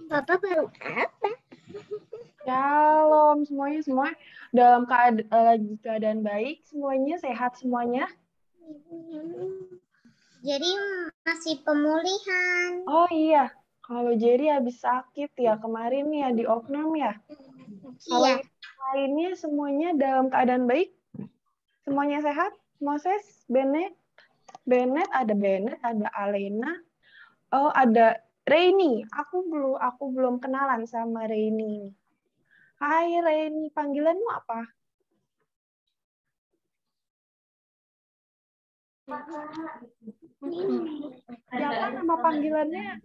Bapak baru apa? Shalom semuanya, semua dalam lagi keadaan baik, semuanya sehat semuanya. Jadi masih pemulihan. Oh iya, kalau Jerry habis sakit ya kemarin ya di Oknam ya. Kalau Iya. yang lainnya semuanya dalam keadaan baik, semuanya sehat. Moses, Bennett, ada Alena, oh ada Reini. Aku belum kenalan sama Reini. Hai Reini, panggilanmu apa? Siapa nama panggilannya?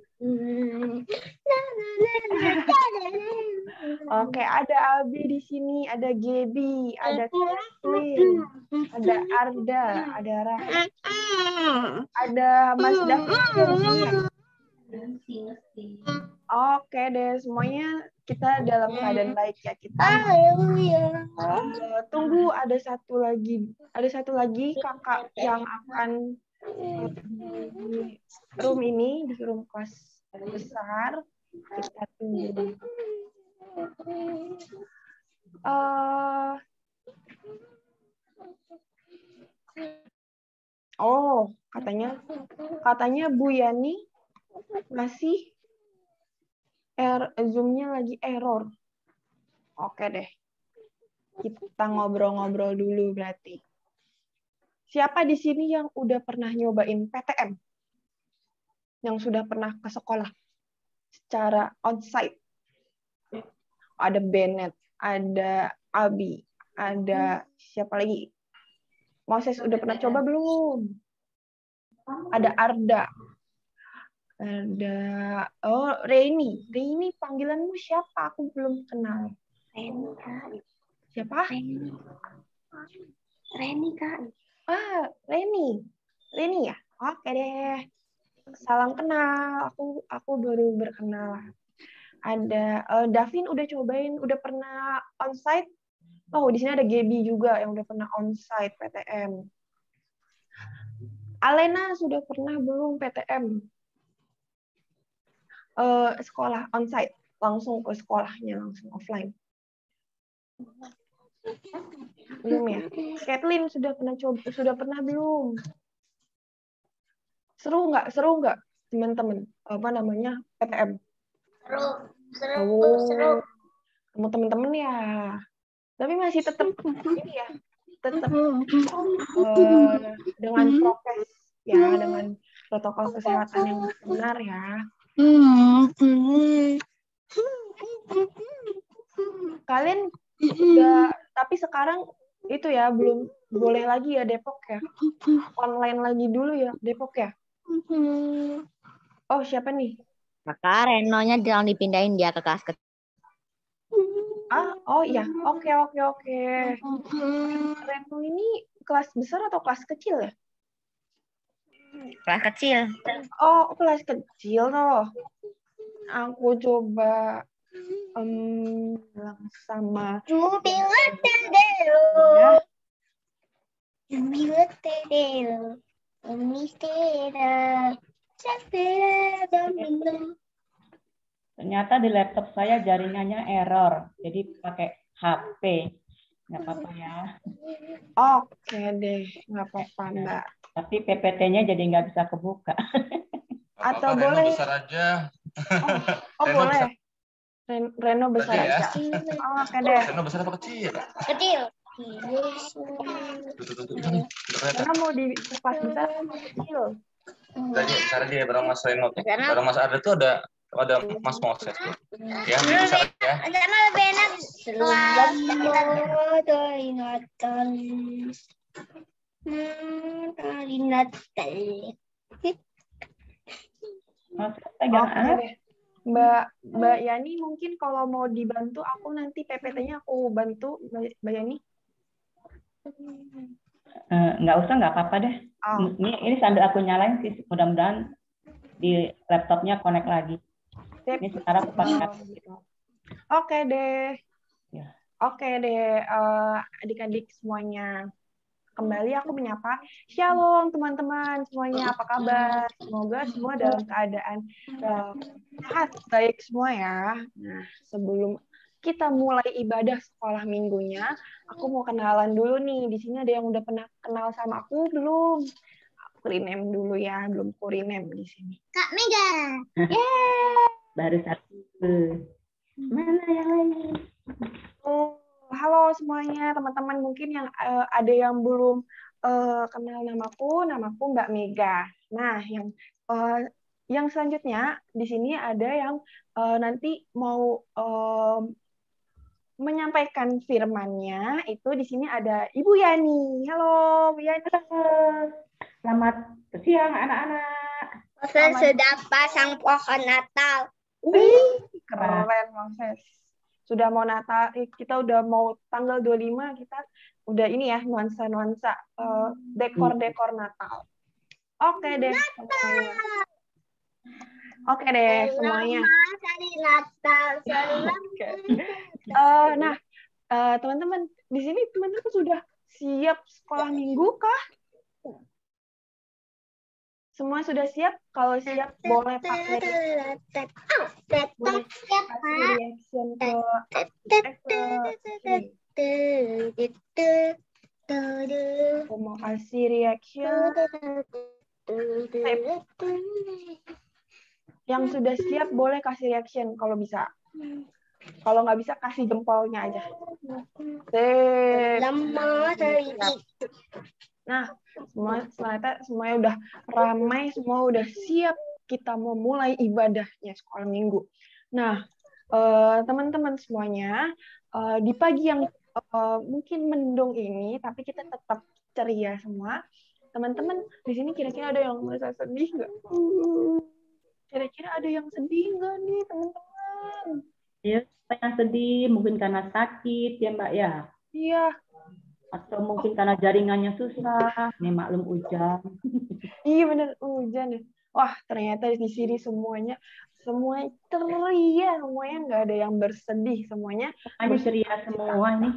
Oke, ada Abi di sini, ada Gaby, ada Kathleen, ada Arda, ada Rahel, ada Mas David juga di sini ya. Oke deh, semuanya kita dalam keadaan baik ya. Kita tunggu ada satu lagi kakak yang akan di room ini, di room kelas besar. Kita tunggu. Oh, katanya Bu Yani masih Zoom-nya lagi error. Oke deh. Kita ngobrol-ngobrol dulu berarti. Siapa di sini yang udah pernah nyobain PTM? Yang sudah pernah ke sekolah secara onsite? Ada Bennett, ada Abi, ada siapa lagi? Moses udah pernah coba belum? Ada Arda. Ada Reini. Reini panggilanmu siapa? Aku belum kenal. Siapa? Reni Kak. Reni. Reni ya? Oke deh. Salam kenal. Aku baru berkenal. Ada Davin udah cobain, udah pernah onsite. Oh, di sini ada Gaby juga yang udah pernah onsite PTM. Alena sudah pernah belum PTM? Sekolah onsite, langsung ke sekolahnya, langsung offline. Belum ya? Kathleen sudah pernah belum? Seru nggak teman-teman? Apa namanya PTM? Seru. Kamu teman-teman ya. Tapi masih tetap ini ya, tetap dengan prokes ya, dengan protokol kesehatan yang benar ya. Kalian udah, tapi sekarang itu ya belum boleh lagi ya Depok ya. Online lagi dulu ya Depok ya. Oh, siapa nih? Maka Renonya jangan dipindahin dia ke kelas kecil. Oh iya. Oke. Reno ini kelas besar atau kelas kecil ya? Kelas kecil. Oh, kelas kecil tuh. Aku coba bilang sama Ternyata di laptop saya jaringannya error, jadi pakai HP. Nggak apa-apa ya. Oke deh, nggak apa-apa Mbak. Tapi PPT-nya jadi nggak bisa kebuka. Atau boleh Reno besar aja. Oh Reno boleh. besar Reno besar aja ya. aja. Oke deh. Reno besar apa kecil? Kecil. Reno mau di kelas besar atau kecil? Tadi cara dia bareng Mas Reno. Bareng Mas Arda tuh ada Mas Moses tuh. Ya, besar ya. Karena lebih enak. Mas pegang Oke deh. Mbak Yani mungkin kalau mau dibantu aku nanti PPT-nya aku bantu Mbak Yani. Nggak usah, nggak apa-apa deh. Ini sambil aku nyalain sih, mudah-mudahan di laptopnya connect lagi. Ini sekarang aku pakai. Oke deh. Ya. Oke deh, adik-adik semuanya. kembali aku menyapa Shalom teman-teman semuanya, apa kabar? Semoga semua dalam keadaan sehat, baik semua ya. Nah, sebelum kita mulai ibadah sekolah minggunya, aku mau kenalan dulu nih. Di sini ada yang udah pernah kenal sama aku belum? Aku rename dulu ya, belum ku rename di sini. Kak Mega. Yeay! Baru satu. Mana yang lain? Halo semuanya, teman-teman. Mungkin yang ada yang belum kenal namaku Mbak Mega. Nah, yang selanjutnya di sini ada yang nanti mau menyampaikan firman-Nya. Itu di sini ada Ibu Yani. Halo, Bu Yani. Selamat siang anak-anak. Saya sudah pasang pohon Natal. Wih, keren Moses. Sudah mau Natal, kita udah mau tanggal 25, kita udah ini ya, nuansa-nuansa dekor-dekor Natal. Oke deh semuanya. Oke deh semuanya. Hari Natal. Nah, teman-teman, di sini teman-teman sudah siap sekolah minggu kah? Semua sudah siap? Kalau siap boleh pakai reaction ke aku mau kasih reaction. Yang sudah siap boleh kasih reaction kalau bisa. Kalau nggak bisa kasih jempolnya aja. Nah, semuanya udah ramai, semua udah siap. Kita mau mulai ibadahnya sekolah minggu. Nah, teman-teman semuanya, di pagi yang mungkin mendung ini, tapi kita tetap ceria semua. Teman-teman, di sini kira-kira ada yang merasa sedih nggak? Kira-kira ada yang sedih nggak nih, teman-teman? Ya, yang sedih mungkin karena sakit ya Mbak ya. Iya. Atau mungkin karena jaringannya susah. Nih maklum hujan. Iya benar hujan ya. Wah ternyata di sini semuanya ceria, semuanya nggak ada yang bersedih, semuanya ceria semua nih.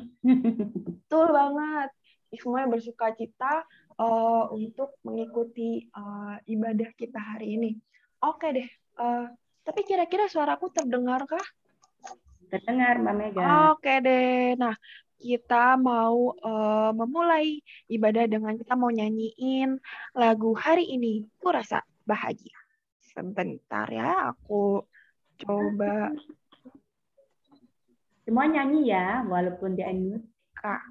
Betul banget. Semuanya bersuka cita untuk mengikuti ibadah kita hari ini. Oke deh. Tapi kira-kira suaraku terdengarkah? Terdengar, Mbak Mega. Oke deh. Nah, kita mau memulai ibadah dengan kita mau nyanyiin lagu hari ini. Ku rasa bahagia. Sebentar ya, aku coba. Semua nyanyi ya, walaupun di unmute. Kak.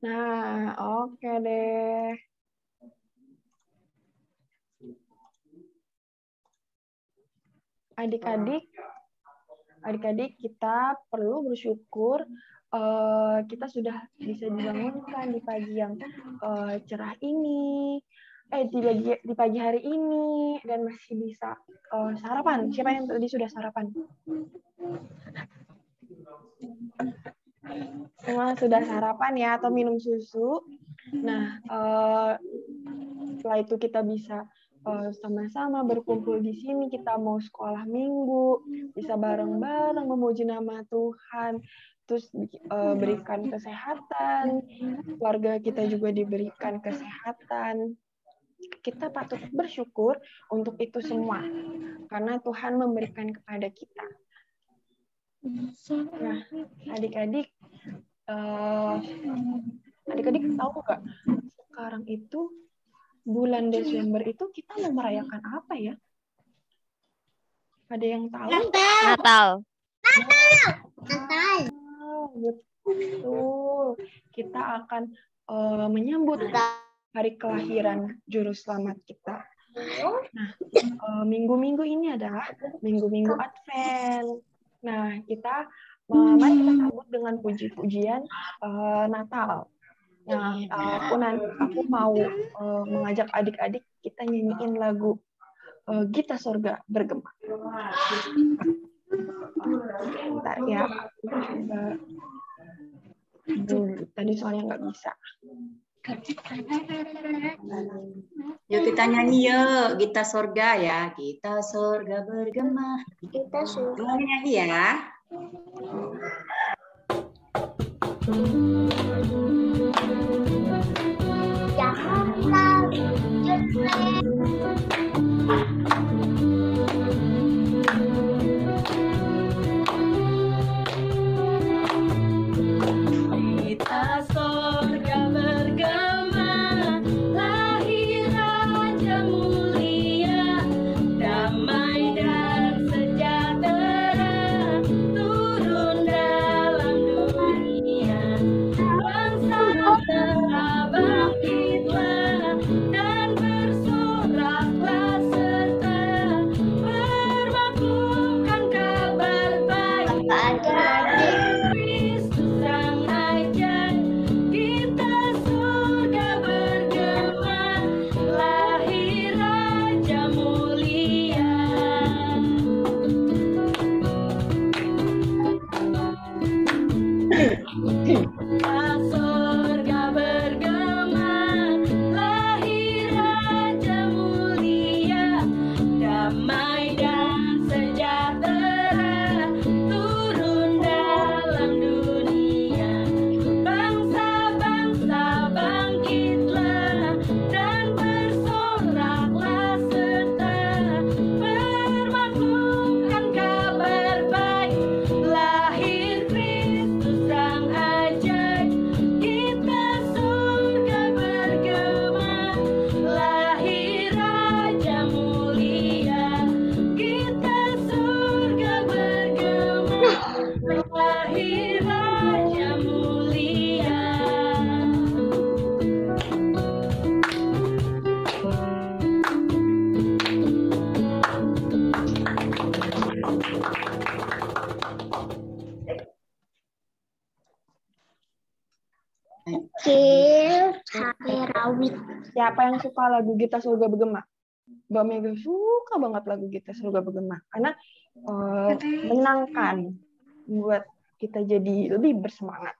Nah, oke deh. Adik-adik kita perlu bersyukur kita sudah bisa dibangunkan di pagi yang cerah ini, di pagi hari ini, dan masih bisa sarapan. Siapa yang tadi sudah sarapan? Semua sudah sarapan ya, atau minum susu. Nah, setelah itu kita bisa sama-sama berkumpul di sini, kita mau sekolah minggu, bisa bareng-bareng memuji nama Tuhan, terus berikan kesehatan, keluarga kita juga diberikan kesehatan. Kita patut bersyukur untuk itu semua, karena Tuhan memberikan kepada kita. Nah, adik-adik tahu nggak, sekarang itu bulan Desember itu kita mau merayakan apa ya? Ada yang tahu? Natal. Betul. Kita akan menyambut hari kelahiran Juru Selamat kita. Nah, minggu-minggu ini adalah minggu-minggu Advent. Nah, mari kita sambut dengan puji-pujian Natal. Nah, aku mau mengajak adik-adik kita nyanyiin lagu Gita Sorga Bergema. Bentar ya, aku coba dulu. Tadi soalnya nggak bisa. Yuk kita nyanyi yuk, Gita Sorga ya. Gita Sorga bergema. Kita sudah Nyanyi ya. Gita sorga bergema, lahir Raja mulia, damai dan sejahtera turun dalam dunia. Bangsa-bangsa bangkitlah dan bersoraklah serta bermaklumkan kabar baik. Kristus Sang Ajaib, kita surga bergema, lahir Raja mulia. Kita surga bergema, lahir Raja mulia, damai dan sejahtera turun dalam dunia. Bangsa-bangsa bangkitlah dan bersoraklah serta bermaklumkan kabar baik, lahir Kristus Sang Ajaib, kita surga bergema, lahir Raja mulia. Kita surga bergema, lahir Raja mulia. kecil cabai rawit. Siapa yang suka lagu Gita Surga Bergema? Mbak Mega suka banget lagu Gita Surga Bergema karena menyenangkan, buat kita jadi lebih bersemangat.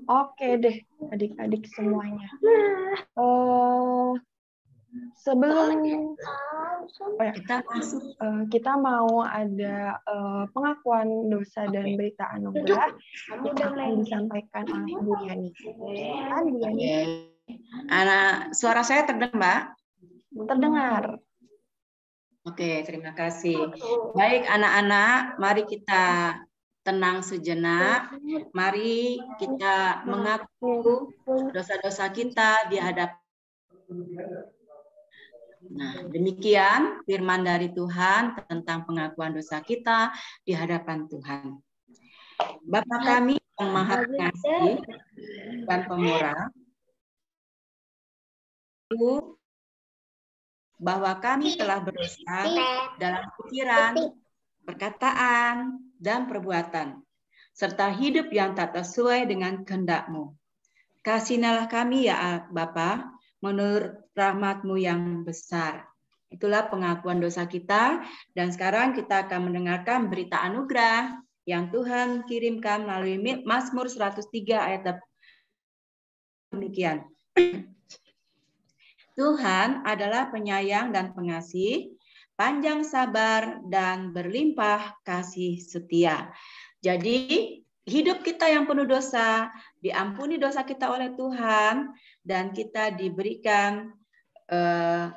Oke deh, adik-adik semuanya. Sebelum kita mau ada pengakuan dosa dan berita anugerah yang akan disampaikan oleh Bu Yani. Bu Yani. Anak, suara saya terdengar, Mbak? Terdengar. Oke, terima kasih. Baik, anak-anak, mari kita tenang sejenak. Mari kita mengaku dosa-dosa kita di hadapan. Nah, demikian firman dari Tuhan tentang pengakuan dosa kita di hadapan Tuhan. Bapa kami yang Maha Pengasih dan Pemurah, bahwa kami telah berdosa dalam pikiran, perkataan, dan perbuatan, serta hidup yang tak sesuai dengan kehendak-Mu. Kasihanilah kami ya Bapa, menurut rahmat-Mu yang besar. Itulah pengakuan dosa kita, dan sekarang kita akan mendengarkan berita anugerah yang Tuhan kirimkan melalui Mazmur 103 ayat demikian. Tuhan adalah penyayang dan pengasih, panjang sabar dan berlimpah kasih setia. Jadi hidup kita yang penuh dosa, diampuni dosa kita oleh Tuhan, dan kita diberikan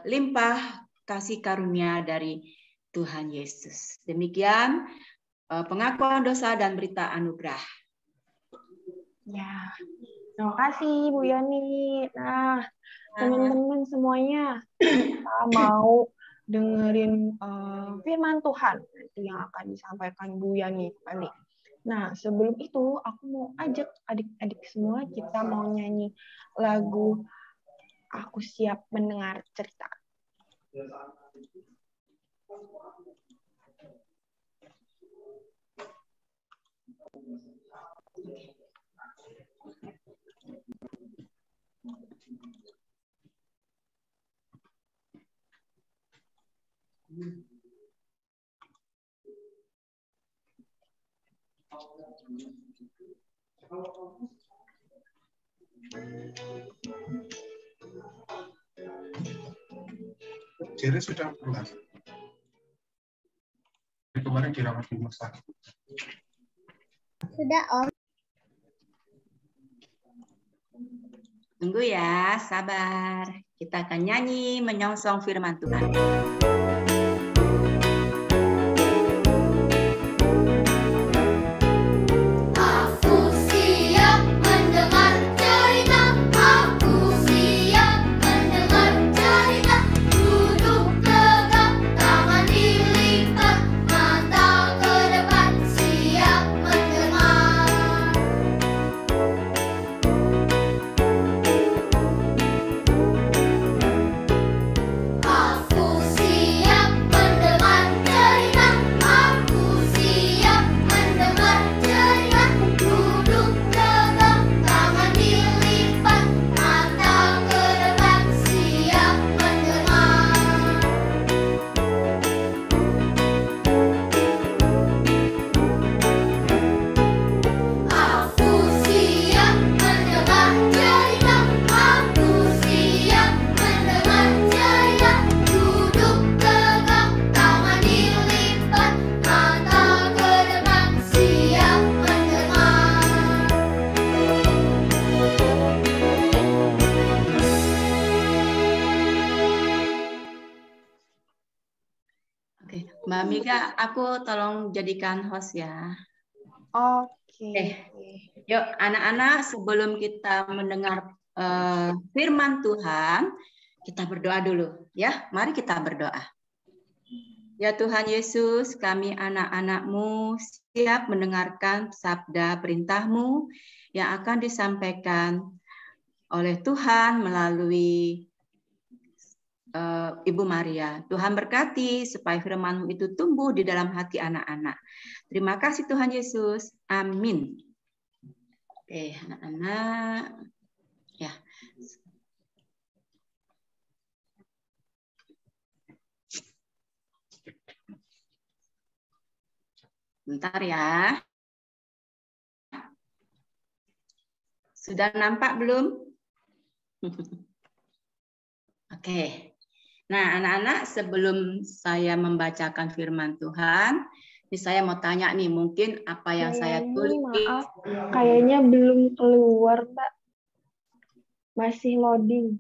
limpah kasih karunia dari Tuhan Yesus. Demikian pengakuan dosa dan berita anugerah. Ya, terima kasih Bu Yani. Nah, teman-teman semuanya, kita mau dengerin firman Tuhan nanti yang akan disampaikan Bu Yani kali. Nah, sebelum itu aku mau ajak adik-adik semua, kita mau nyanyi lagu Aku Siap Mendengar Cerita. Jerry sudah pulang. Kemarin dirawat di rumah sakit. Sudah, Om. Tunggu ya, sabar. Kita akan nyanyi menyongsong firman Tuhan. Mbak Mika, aku tolong jadikan host ya. Oke. Yuk anak-anak, sebelum kita mendengar firman Tuhan, kita berdoa dulu ya. Mari kita berdoa. Ya Tuhan Yesus, kami anak-anak-Mu siap mendengarkan sabda perintah-Mu yang akan disampaikan oleh Tuhan melalui Ibu Maria. Tuhan berkati supaya firman-Mu itu tumbuh di dalam hati anak-anak. Terima kasih Tuhan Yesus. Amin. Oke, anak-anak. Ya. Bentar ya. Sudah nampak belum? Oke. Nah, anak-anak, sebelum saya membacakan firman Tuhan, ini saya mau tanya nih, mungkin apa yang saya tulis. Maaf, kayaknya belum keluar, Mbak. Masih loading.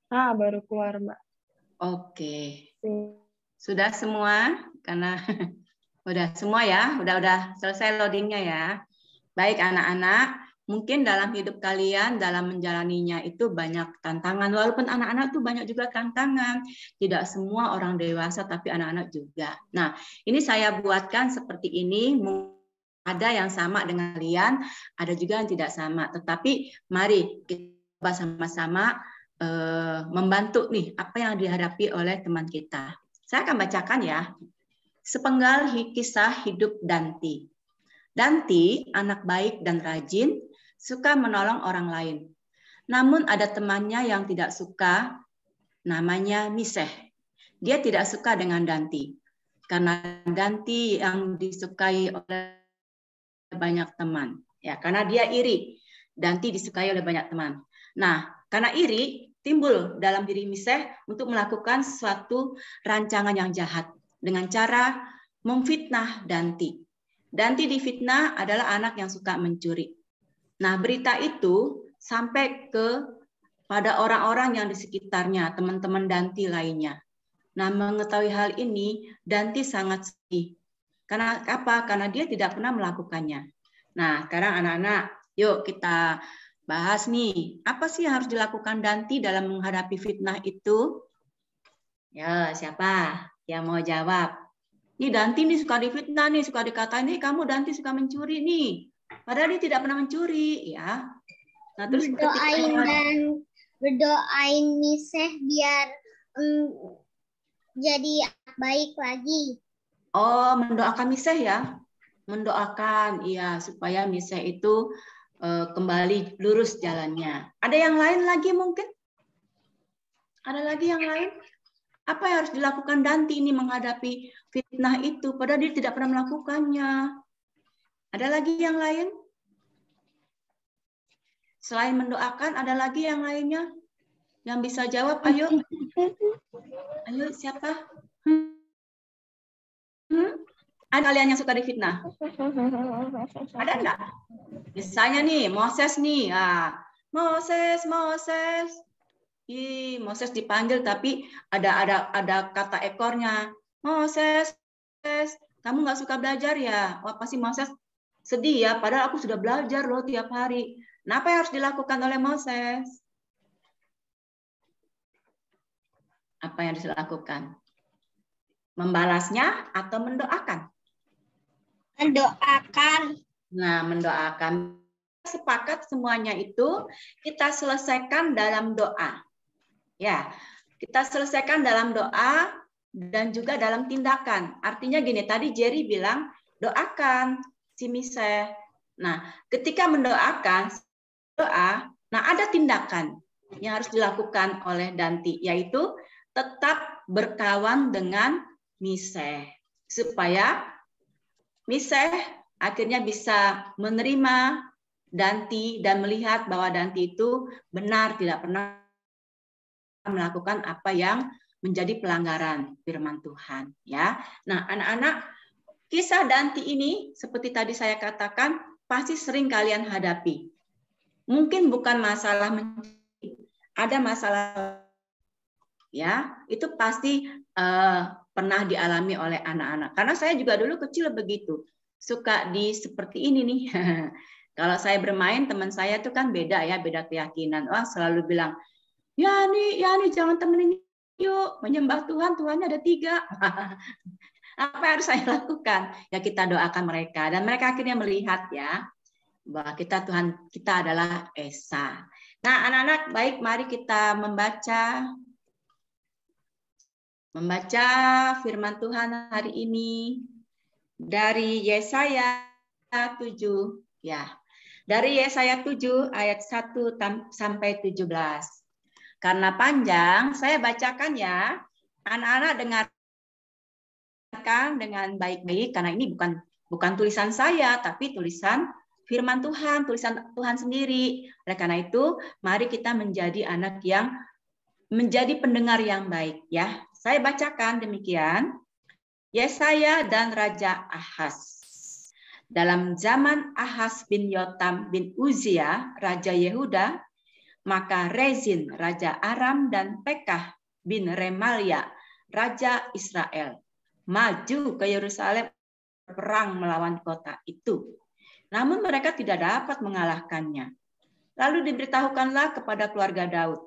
Nah, baru keluar, Mbak. Oke. Sudah semua? Karena udah semua ya, udah selesai loadingnya ya. Baik anak-anak, mungkin dalam hidup kalian, dalam menjalaninya itu banyak tantangan. Walaupun anak-anak tuh banyak juga tantangan. Tidak semua orang dewasa, tapi anak-anak juga. Nah, ini saya buatkan seperti ini. Ada yang sama dengan kalian, ada juga yang tidak sama. Tetapi mari kita sama-sama membantu nih apa yang dihadapi oleh teman kita. Saya akan bacakan ya. Sepenggal kisah hidup Danti. Danti, anak baik dan rajin, suka menolong orang lain. Namun ada temannya yang tidak suka, namanya Miseh. Dia tidak suka dengan Danti. Karena Danti yang disukai oleh banyak teman, ya, karena dia iri. Danti disukai oleh banyak teman. Nah, karena iri timbul dalam diri Miseh untuk melakukan suatu rancangan yang jahat dengan cara memfitnah Danti. Danti difitnah adalah anak yang suka mencuri. Nah, berita itu sampai pada orang-orang yang di sekitarnya, teman-teman Danti lainnya. Nah, mengetahui hal ini, Danti sangat sedih. Karena apa? Karena dia tidak pernah melakukannya. Nah, sekarang anak-anak, yuk kita bahas nih. Apa sih yang harus dilakukan Danti dalam menghadapi fitnah itu? Ya, siapa yang mau jawab? Nih Danti nih suka difitnah nih, suka dikatain nih kamu Danti suka mencuri nih. Padahal dia tidak pernah mencuri, ya. Nah, terus berdoain Miseh biar jadi baik lagi. Oh, mendoakan Miseh ya? Mendoakan, iya, supaya Miseh itu kembali lurus jalannya. Ada yang lain lagi mungkin? Ada lagi yang lain? Apa yang harus dilakukan Danti ini menghadapi fitnah itu? Padahal dia tidak pernah melakukannya. Ada lagi yang lain? Selain mendoakan, ada lagi yang lainnya? Yang bisa jawab, ayo. Ayo, siapa? Ada kalian yang suka difitnah? Ada enggak? Misalnya nih, Moses nih. Moses. Moses dipanggil tapi ada kata ekornya. Moses, kamu nggak suka belajar ya? Wah, pasti Moses sedih ya, padahal aku sudah belajar loh tiap hari. Nah, apa yang harus dilakukan oleh Moses? Apa yang harus dilakukan? Membalasnya atau mendoakan? Mendoakan. Nah, mendoakan. Sepakat semuanya itu kita selesaikan dalam doa. Ya, kita selesaikan dalam doa dan juga dalam tindakan. Artinya gini, tadi Jerry bilang doakan si Miseh. Nah, ketika mendoakan doa, nah ada tindakan yang harus dilakukan oleh Danti, yaitu tetap berkawan dengan Miseh supaya Miseh akhirnya bisa menerima Danti dan melihat bahwa Danti itu benar tidak pernah melakukan apa yang menjadi pelanggaran firman Tuhan, ya. Nah, anak-anak, kisah Danti ini seperti tadi saya katakan pasti sering kalian hadapi. Mungkin bukan masalah mencuri, ada masalah, ya, itu pasti pernah dialami oleh anak-anak. Karena saya juga dulu kecil begitu, suka seperti ini nih. Kalau saya bermain, teman saya tuh kan beda ya, beda keyakinan. Wah, selalu bilang, ya nih jangan temenin yuk, menyembah Tuhan, Tuhannya ada 3. Apa yang harus saya lakukan? Ya kita doakan mereka, dan mereka akhirnya melihat ya, bahwa Tuhan kita adalah Esa. Nah, anak-anak, baik, mari kita membaca firman Tuhan hari ini dari Yesaya 7 ya. Dari Yesaya 7 ayat 1 sampai 17. Karena panjang, saya bacakan ya. Anak-anak dengarkan dengan baik-baik karena ini bukan tulisan saya tapi tulisan firman Tuhan, tulisan Tuhan sendiri. Oleh karena itu, mari kita menjadi anak yang menjadi pendengar yang baik ya. Saya bacakan demikian. Yesaya dan Raja Ahaz. Dalam zaman Ahaz bin Yotam bin Uzia, Raja Yehuda, maka Rezin, Raja Aram, dan Pekah bin Remalia, Raja Israel, maju ke Yerusalem berperang melawan kota itu. Namun mereka tidak dapat mengalahkannya. Lalu diberitahukanlah kepada keluarga Daud,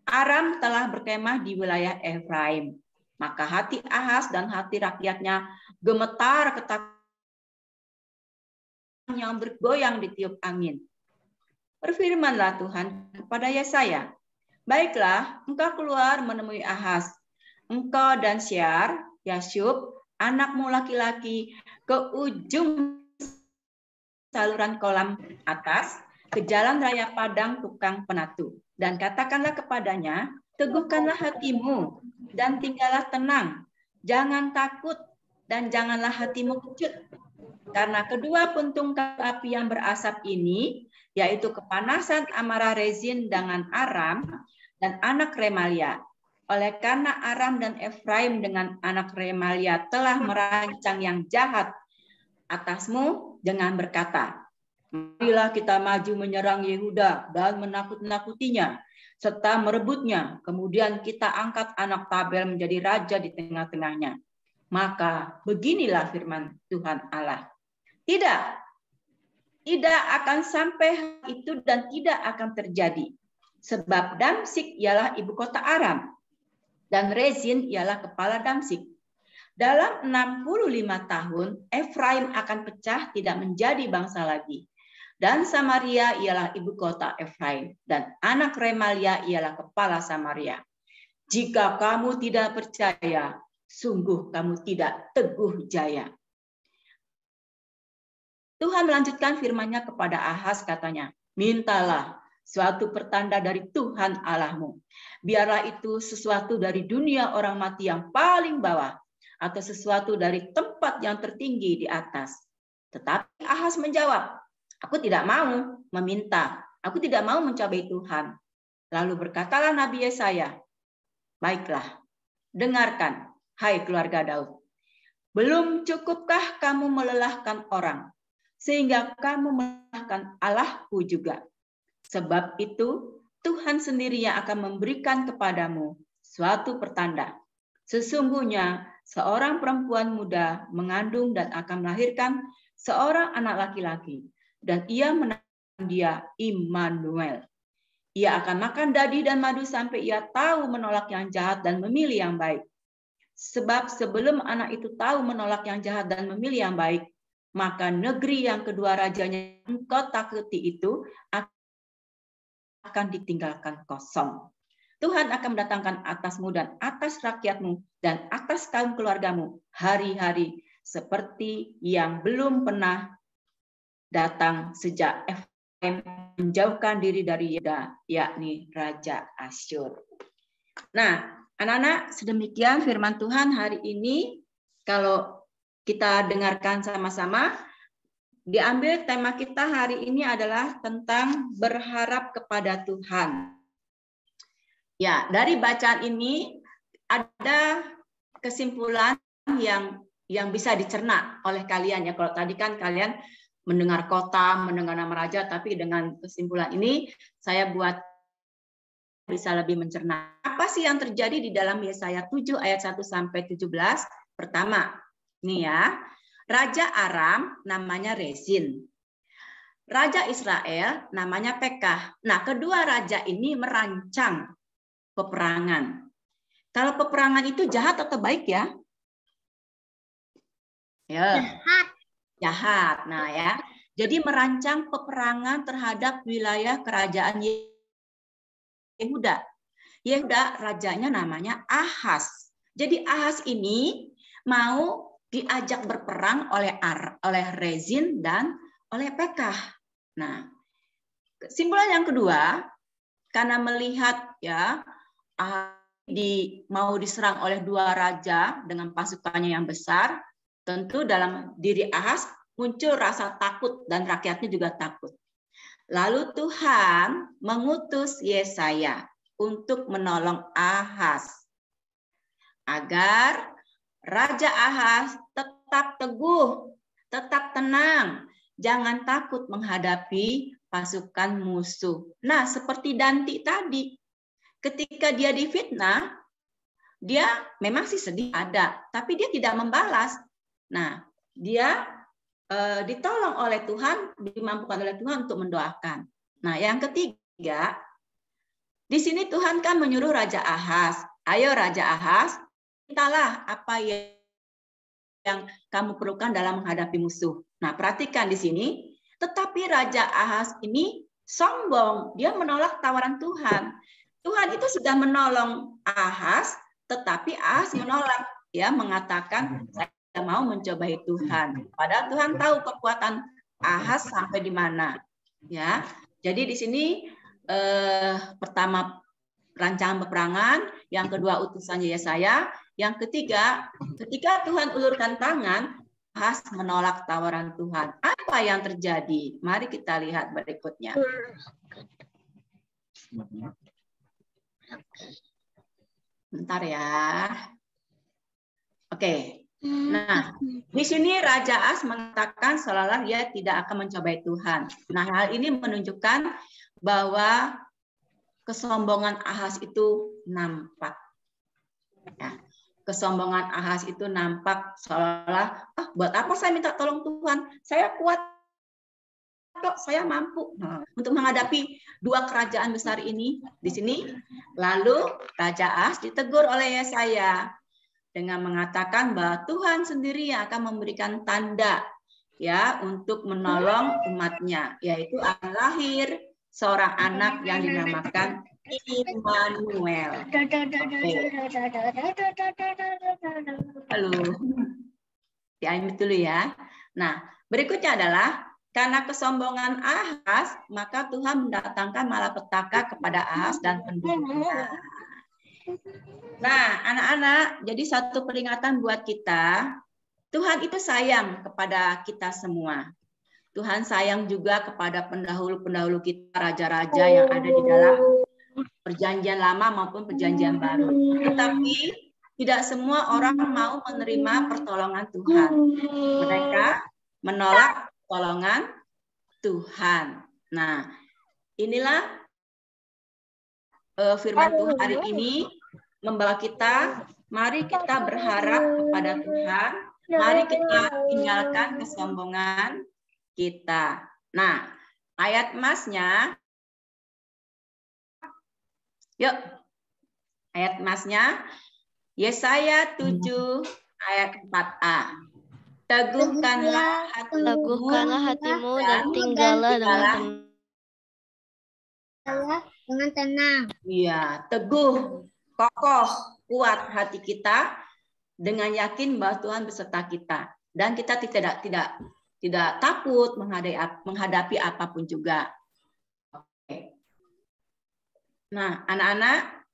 Aram telah berkemah di wilayah Efraim. Maka hati Ahaz dan hati rakyatnya gemetar ketakutan yang bergoyang ditiup angin. Berfirmanlah Tuhan kepada Yesaya, baiklah, engkau keluar menemui Ahaz, engkau dan Syar, Yashub, anakmu laki-laki, ke ujung saluran kolam atas, ke jalan raya padang tukang penatu. Dan katakanlah kepadanya, teguhkanlah hatimu, dan tinggallah tenang. Jangan takut, dan janganlah hatimu kecut. Karena kedua puntung api yang berasap ini, yaitu kepanasan amarah Rezin dengan Aram, dan anak Remalia. Oleh karena Aram dan Efraim dengan anak Remalia telah merancang yang jahat atasmu dengan berkata, marilah kita maju menyerang Yehuda dan menakut-nakutinya, serta merebutnya. Kemudian kita angkat anak Tabel menjadi raja di tengah-tengahnya. Maka beginilah firman Tuhan Allah. Tidak akan sampai itu dan tidak akan terjadi. Sebab Damsik ialah ibu kota Aram, dan Rezin ialah kepala Damsik. Dalam 65 tahun, Efraim akan pecah tidak menjadi bangsa lagi. Dan Samaria ialah ibu kota Efraim, dan anak Remalia ialah kepala Samaria. Jika kamu tidak percaya, sungguh kamu tidak teguh jaya. Tuhan melanjutkan firman-Nya kepada Ahaz, katanya, mintalah suatu pertanda dari Tuhan Allahmu. Biarlah itu sesuatu dari dunia orang mati yang paling bawah, atau sesuatu dari tempat yang tertinggi di atas. Tetapi Ahaz menjawab, aku tidak mau meminta, aku tidak mau mencabai Tuhan. Lalu berkatalah Nabi Yesaya, baiklah, dengarkan, hai keluarga Daud. Belum cukupkah kamu melelahkan orang, sehingga kamu melelahkan Allahku juga? Sebab itu, Tuhan sendiri yang akan memberikan kepadamu suatu pertanda. Sesungguhnya, seorang perempuan muda mengandung dan akan melahirkan seorang anak laki-laki, dan ia menamakan dia Immanuel. Ia akan makan dadi dan madu sampai ia tahu menolak yang jahat dan memilih yang baik. Sebab sebelum anak itu tahu menolak yang jahat dan memilih yang baik, maka negeri yang kedua rajanya engkau takuti itu akan ditinggalkan kosong. Tuhan akan mendatangkan atasmu dan atas rakyatmu dan atas kaum keluargamu hari-hari seperti yang belum pernah datang sejak Efraim menjauhkan diri dari Yehuda, yakni Raja Asyur. Nah, anak-anak, sedemikian firman Tuhan hari ini. Kalau kita dengarkan sama-sama, diambil tema kita hari ini adalah tentang berharap kepada Tuhan. Ya, dari bacaan ini ada kesimpulan yang bisa dicerna oleh kalian ya. Kalau tadi kan kalian mendengar kota, mendengar nama raja, tapi dengan kesimpulan ini saya buat bisa lebih mencerna. Apa sih yang terjadi di dalam Yesaya 7 ayat 1 sampai 17? Pertama, nih ya, Raja Aram namanya Rezin. Raja Israel namanya Pekah. Nah, kedua raja ini merancang peperangan. Kalau peperangan itu jahat atau baik ya? Ya. Jahat. Nah ya. Jadi merancang peperangan terhadap wilayah kerajaan Yehuda. Yehuda rajanya namanya Ahaz. Jadi Ahaz ini mau diajak berperang oleh Rezin dan oleh Pekah. Nah, kesimpulan yang kedua, karena melihat ya mau diserang oleh dua raja dengan pasukannya yang besar, tentu dalam diri Ahaz muncul rasa takut dan rakyatnya juga takut. Lalu Tuhan mengutus Yesaya untuk menolong Ahaz agar Raja Ahaz tetap teguh, tetap tenang, jangan takut menghadapi pasukan musuh. Nah, seperti Danti tadi, ketika dia difitnah, dia memang sih sedih ada, tapi dia tidak membalas. Nah, dia ditolong oleh Tuhan, dimampukan oleh Tuhan untuk mendoakan. Nah, yang ketiga, di sini Tuhan kan menyuruh Raja Ahaz, ayo Raja Ahaz, mintalah apa yang kamu perlukan dalam menghadapi musuh. Nah, perhatikan di sini, Tetapi Raja Ahaz ini sombong, dia menolak tawaran Tuhan. Tuhan itu sudah menolong Ahaz, tetapi Ahaz menolak, ya, mengatakan saya tidak mau mencobai Tuhan. Padahal Tuhan tahu kekuatan Ahaz sampai di mana, ya. Jadi di sini pertama rancangan peperangan, yang kedua utusan Yesaya, yang ketiga ketika Tuhan ulurkan tangan, Ahaz menolak tawaran Tuhan. Apa yang terjadi? Mari kita lihat berikutnya. Bentar ya. Oke. Nah, di sini Raja Ahaz mengatakan seolah-olah dia tidak akan mencobai Tuhan. Nah, hal ini menunjukkan bahwa kesombongan Ahaz itu nampak. Ya. Kesombongan Ahaz itu nampak seolah-olah, buat apa saya minta tolong Tuhan? Saya kuat kok, saya mampu untuk menghadapi dua kerajaan besar ini di sini. Lalu Raja Ahaz ditegur oleh Yesaya dengan mengatakan bahwa Tuhan sendiri yang akan memberikan tanda, ya, untuk menolong umatnya, yaitu akan lahir seorang anak yang dinamakan Immanuel. Halo, diambil dulu ya. Nah, berikutnya adalah karena kesombongan Ahaz, maka Tuhan mendatangkan malapetaka kepada Ahaz dan penduduknya. Nah, anak-anak, jadi satu peringatan buat kita, Tuhan itu sayang kepada kita semua. Tuhan sayang juga kepada pendahulu-pendahulu kita, raja-raja yang ada di dalam perjanjian lama maupun perjanjian baru. Tetapi tidak semua orang mau menerima pertolongan Tuhan. Mereka menolak pertolongan Tuhan. Nah, inilah firman Tuhan hari ini membawa kita, mari kita berharap kepada Tuhan, mari kita tinggalkan kesombongan kita. Nah, ayat emasnya, yuk, ayat emasnya, Yesaya 7 ayat 4a. Teguhkanlah hatimu dan tinggallah dengan tenang. Iya, teguh, kokoh, kuat hati kita dengan yakin bahwa Tuhan beserta kita dan kita tidak takut menghadapi apapun juga. Oke. Nah, anak-anak,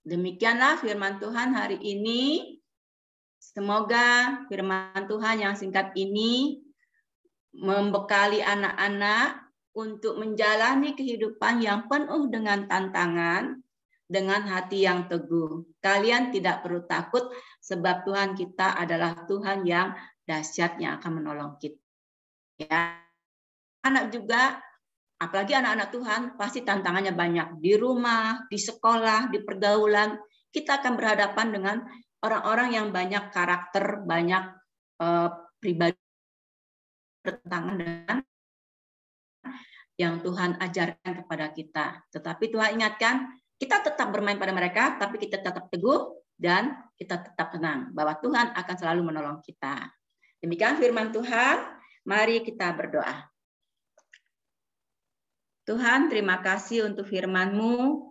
demikianlah firman Tuhan hari ini. Semoga firman Tuhan yang singkat ini membekali anak-anak untuk menjalani kehidupan yang penuh dengan tantangan, dengan hati yang teguh. Kalian tidak perlu takut sebab Tuhan kita adalah Tuhan yang dahsyat yang akan menolong kita. Ya. Anak juga, apalagi anak-anak Tuhan, pasti tantangannya banyak. Di rumah, di sekolah, di pergaulan, kita akan berhadapan dengan orang-orang yang banyak karakter, banyak pribadi bertentangan dengan yang Tuhan ajarkan kepada kita. Tetapi Tuhan ingatkan, kita tetap bermain pada mereka, tapi kita tetap teguh dan kita tetap tenang bahwa Tuhan akan selalu menolong kita. Demikian firman Tuhan, mari kita berdoa. Tuhan, terima kasih untuk firman-Mu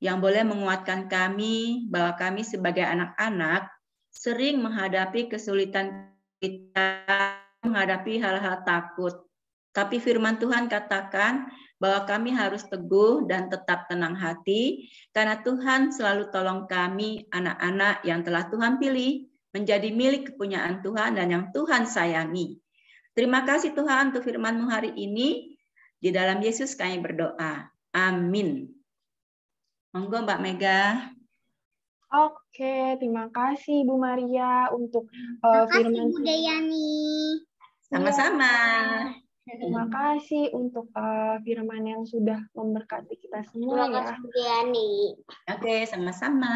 yang boleh menguatkan kami bahwa kami sebagai anak-anak sering menghadapi kesulitan kita, menghadapi hal-hal takut. Tapi firman Tuhan katakan bahwa kami harus teguh dan tetap tenang hati karena Tuhan selalu tolong kami, anak-anak yang telah Tuhan pilih menjadi milik kepunyaan Tuhan dan yang Tuhan sayangi. Terima kasih Tuhan untuk firman-Mu hari ini. Di dalam Yesus kami berdoa. Amin. Monggo Mbak Mega. Oke, terima kasih Bu Maria untuk firman. Bu Dayani. Sama-sama. Terima kasih untuk firman yang sudah memberkati kita semua ya. Terima kasih Bu Dayani. Oke, sama-sama.